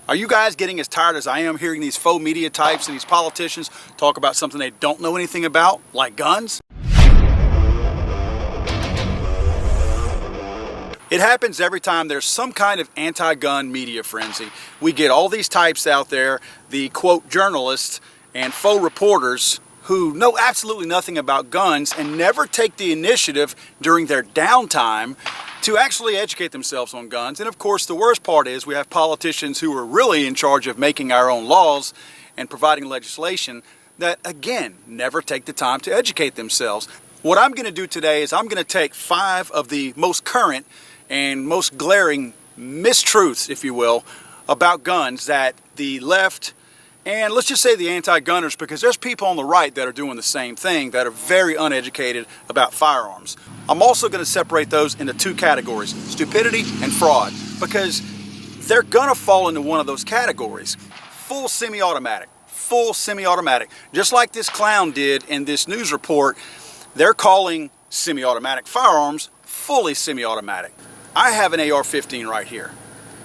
Are you guys getting as tired as I am hearing these faux media types and these politicians talk about something they don't know anything about, like guns? It happens every time there's some kind of anti-gun media frenzy. We get all these types out there, the quote journalists and faux reporters who know absolutely nothing about guns and never take the initiative during their downtime to actually educate themselves on guns. And of course, the worst part is we have politicians who are really in charge of making our own laws and providing legislation that, again, never take the time to educate themselves. What I'm going to do today is I'm going to take 5 of the most current and most glaring mistruths, if you will, about guns that the left, and let's just say the anti-gunners, because there's people on the right that are doing the same thing, that are very uneducated about firearms. I'm also going to separate those into 2 categories, stupidity and fraud, because they're going to fall into one of those categories. Full semi-automatic, just like this clown did in this news report. They're calling semi-automatic firearms fully semi-automatic. I have an AR-15 right here.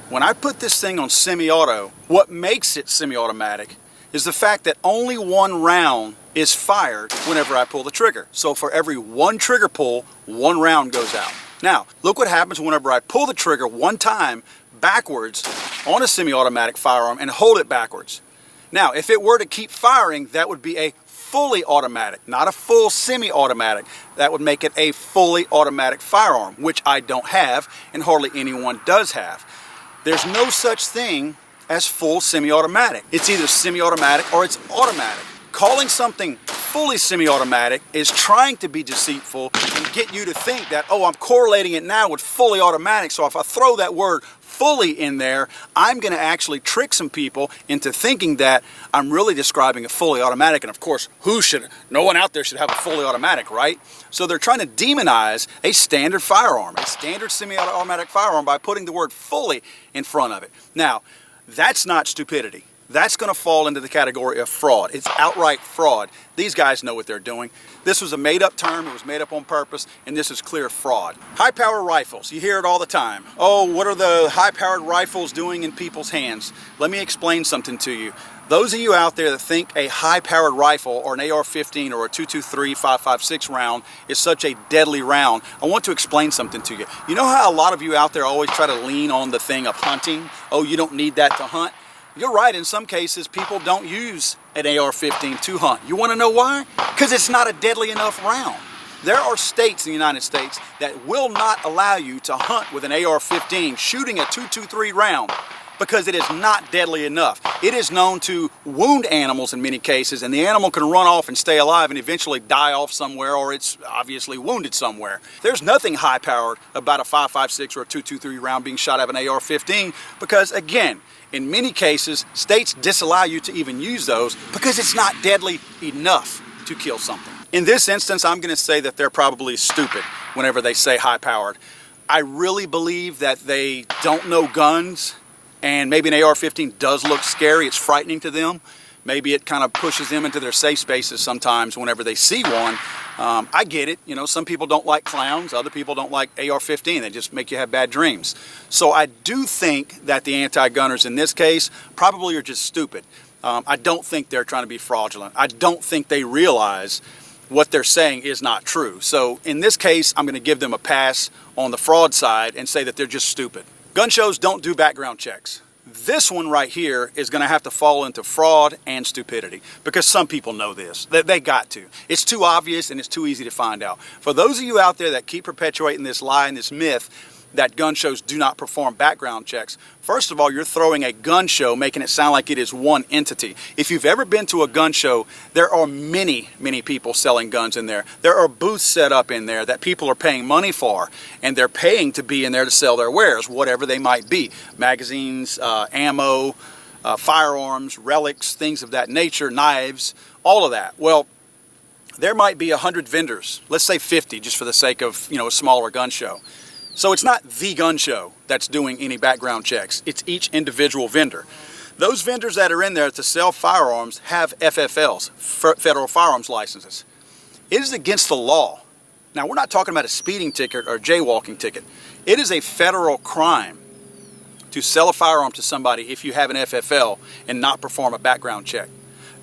When I put this thing on semi-auto, what makes it semi-automatic is the fact that only 1 round is fired whenever I pull the trigger. So for every 1 trigger pull, 1 round goes out. Now, look what happens whenever I pull the trigger 1 time backwards on a semi-automatic firearm and hold it backwards. Now, if it were to keep firing, that would be a fully automatic, not a full semi-automatic. That would make it a fully automatic firearm, which I don't have and hardly anyone does have. There's no such thing as full semi-automatic. It's either semi-automatic or it's automatic. Calling something fully semi-automatic is trying to be deceitful and get you to think that, oh, I'm correlating it now with fully automatic, so if I throw that word fully in there, I'm going to actually trick some people into thinking that I'm really describing a fully automatic. And of course, no one out there should have a fully automatic, right? So they're trying to demonize a standard firearm, a standard semi-automatic firearm, by putting the word fully in front of it. Now, that's not stupidity. That's going to fall into the category of fraud. It's outright fraud. These guys know what they're doing. This was a made-up term. It was made up on purpose, and this is clear fraud. High-powered rifles. You hear it all the time. Oh, what are the high-powered rifles doing in people's hands? Let me explain something to you. Those of you out there that think a high-powered rifle or an AR-15 or a 223 5.56 round is such a deadly round, I want to explain something to you. You know how a lot of you out there always try to lean on the thing of hunting? Oh, you don't need that to hunt? You're right, in some cases people don't use an AR-15 to hunt. You want to know why? Because it's not a deadly enough round. There are states in the United States that will not allow you to hunt with an AR-15 shooting a 223 round because it is not deadly enough. It is known to wound animals in many cases, and the animal can run off and stay alive and eventually die off somewhere, or it's obviously wounded somewhere. There's nothing high-powered about a 5.56 or a 223 round being shot out of an AR-15 because, again, in many cases, states disallow you to even use those because it's not deadly enough to kill something. In this instance, I'm going to say that they're probably stupid whenever they say high-powered. I really believe that they don't know guns, and maybe an AR-15 does look scary. It's frightening to them. Maybe it kind of pushes them into their safe spaces sometimes whenever they see one. I get it. You know, some people don't like clowns. Other people don't like AR-15. They just make you have bad dreams. So I do think that the anti-gunners in this case probably are just stupid. I don't think they're trying to be fraudulent. I don't think they realize what they're saying is not true. So in this case, I'm going to give them a pass on the fraud side and say that they're just stupid. Gun shows don't do background checks. This one right here is going to have to fall into fraud and stupidity because some people know this. They got to. It's too obvious and it's too easy to find out. For those of you out there that keep perpetuating this lie and this myth that gun shows do not perform background checks, first of all, you're throwing a gun show, making it sound like it is one entity. If you've ever been to a gun show, there are many, many people selling guns in there. There are booths set up in there that people are paying money for, and they're paying to be in there to sell their wares, whatever they might be. Magazines, ammo, firearms, relics, things of that nature, knives, all of that. Well, there might be 100 vendors, let's say 50, just for the sake of, a smaller gun show. So it's not the gun show that's doing any background checks. It's each individual vendor. Those vendors that are in there to sell firearms have FFLs, federal firearms licenses. It is against the law. Now, we're not talking about a speeding ticket or a jaywalking ticket. It is a federal crime to sell a firearm to somebody if you have an FFL and not perform a background check.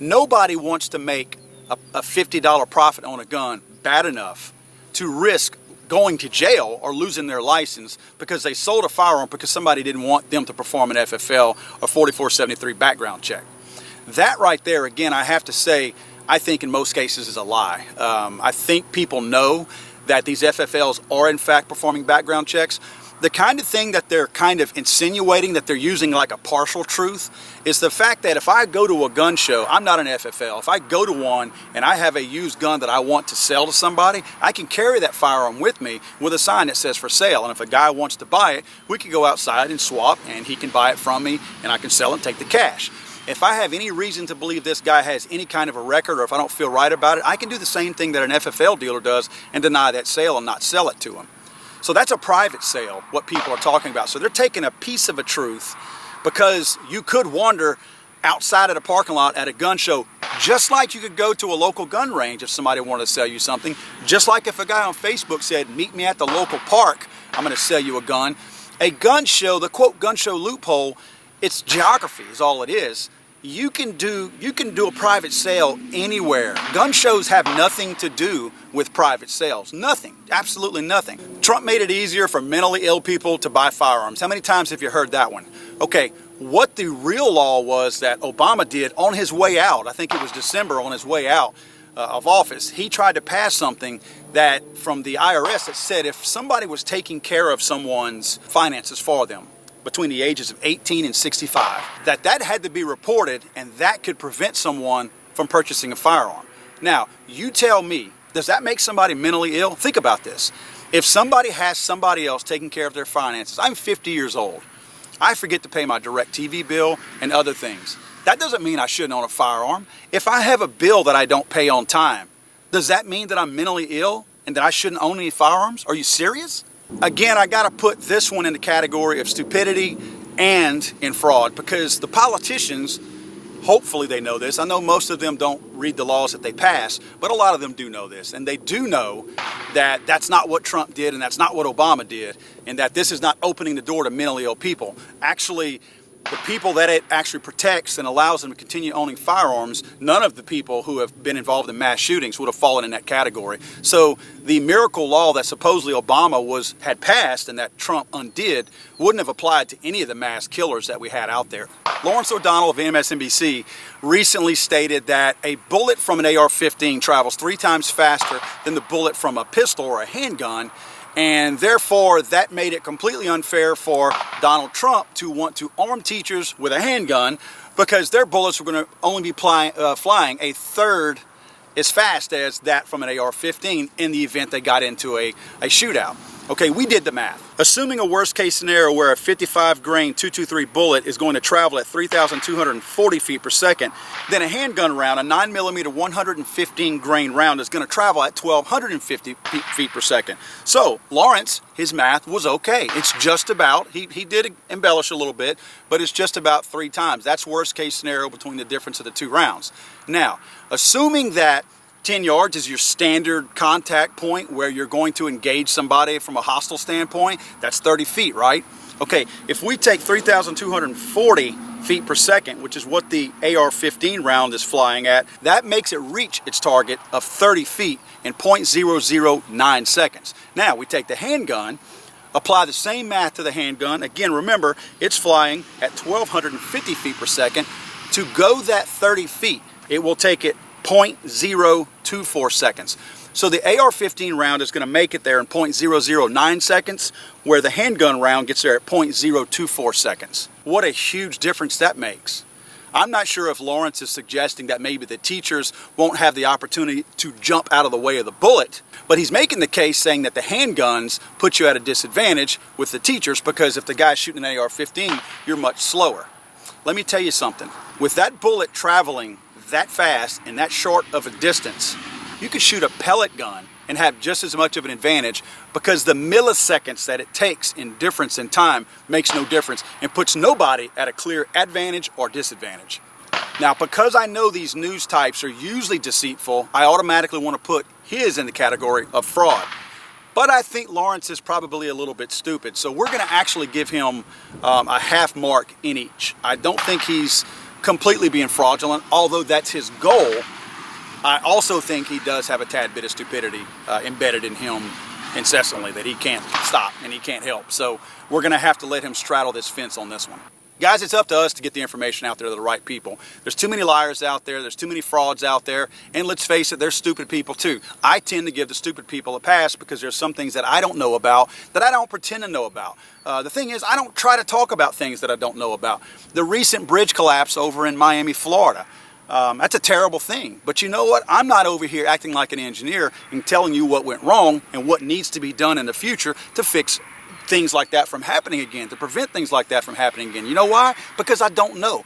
Nobody wants to make a $50 profit on a gun bad enough to risk going to jail or losing their license because they sold a firearm because somebody didn't want them to perform an FFL or 4473 background check. That right there, again, I have to say, I think in most cases is a lie. I think people know that these FFLs are in fact performing background checks. The kind of thing that they're kind of insinuating that they're using like a partial truth is the fact that if I go to a gun show, I'm not an FFL, if I go to one and I have a used gun that I want to sell to somebody, I can carry that firearm with me with a sign that says for sale. And if a guy wants to buy it, we can go outside and swap and he can buy it from me and I can sell it and take the cash. If I have any reason to believe this guy has any kind of a record or if I don't feel right about it, I can do the same thing that an FFL dealer does and deny that sale and not sell it to him. So that's a private sale, what people are talking about. So they're taking a piece of a truth because you could wander outside of the parking lot at a gun show, just like you could go to a local gun range if somebody wanted to sell you something. Just like if a guy on Facebook said, meet me at the local park, I'm going to sell you a gun. A gun show, the quote gun show loophole, it's geography is all it is. You can do a private sale anywhere. Gun shows have nothing to do with private sales. Nothing. Absolutely nothing. Trump made it easier for mentally ill people to buy firearms. How many times have you heard that one? Okay, what the real law was that Obama did on his way out, I think it was December on his way out of office, he tried to pass something that from the IRS that said if somebody was taking care of someone's finances for them, between the ages of 18 and 65, that had to be reported and that could prevent someone from purchasing a firearm. Now, you tell me, does that make somebody mentally ill? Think about this. If somebody has somebody else taking care of their finances, I'm 50 years old. I forget to pay my DirecTV bill and other things. That doesn't mean I shouldn't own a firearm. If I have a bill that I don't pay on time, does that mean that I'm mentally ill and that I shouldn't own any firearms? Are you serious? Again, I got to put this one in the category of stupidity and in fraud because the politicians, hopefully they know this. I know most of them don't read the laws that they pass, but a lot of them do know this. And they do know that that's not what Trump did and that's not what Obama did and that this is not opening the door to mentally ill people. Actually, the people that it actually protects and allows them to continue owning firearms, none of the people who have been involved in mass shootings would have fallen in that category. So the miracle law that supposedly Obama had passed and that Trump undid wouldn't have applied to any of the mass killers that we had out there. Lawrence O'Donnell of MSNBC recently stated that a bullet from an AR-15 travels 3 times faster than the bullet from a pistol or a handgun, and therefore that made it completely unfair for Donald Trump to want to arm teachers with a handgun because their bullets were going to only be flying a third as fast as that from an AR-15 in the event they got into a shootout. Okay, we did the math. Assuming a worst case scenario where a 55 grain .223 bullet is going to travel at 3,240 feet per second, then a handgun round, a 9mm 115 grain round, is going to travel at 1,250 feet per second. So Lawrence, his math was okay. It's just about, he did embellish a little bit, but it's just about 3 times. That's worst case scenario between the difference of the 2 rounds. Now, assuming that 10 yards is your standard contact point where you're going to engage somebody from a hostile standpoint, that's 30 feet, right? Okay, if we take 3,240 feet per second, which is what the AR-15 round is flying at, that makes it reach its target of 30 feet in 0.009 seconds. Now, we take the handgun, apply the same math to the handgun. Again, remember, it's flying at 1,250 feet per second. To go that 30 feet, it will take it 0.024 seconds. So the AR-15 round is going to make it there in 0.009 seconds, where the handgun round gets there at 0.024 seconds. What a huge difference that makes. I'm not sure if Lawrence is suggesting that maybe the teachers won't have the opportunity to jump out of the way of the bullet, but he's making the case saying that the handguns put you at a disadvantage with the teachers because if the guy's shooting an AR-15, you're much slower. Let me tell you something. With that bullet traveling that fast and that short of a distance, you could shoot a pellet gun and have just as much of an advantage because the milliseconds that it takes in difference in time makes no difference and puts nobody at a clear advantage or disadvantage. Now, because I know these news types are usually deceitful, I automatically want to put his in the category of fraud. But I think Lawrence is probably a little bit stupid. So we're going to actually give him a half mark in each. I don't think he's completely being fraudulent, although that's his goal. I also think he does have a tad bit of stupidity embedded in him incessantly that he can't stop and he can't help. So we're going to have to let him straddle this fence on this one. Guys, it's up to us to get the information out there to the right people. There's too many liars out there. There's too many frauds out there. And let's face it, there's stupid people too. I tend to give the stupid people a pass because there's some things that I don't know about that I don't pretend to know about. The thing is, I don't try to talk about things that I don't know about. The recent bridge collapse over in Miami, Florida. That's a terrible thing. But you know what? I'm not over here acting like an engineer and telling you what went wrong and what needs to be done in the future to fix things like that from happening again, to prevent things like that from happening again. You know why? Because I don't know.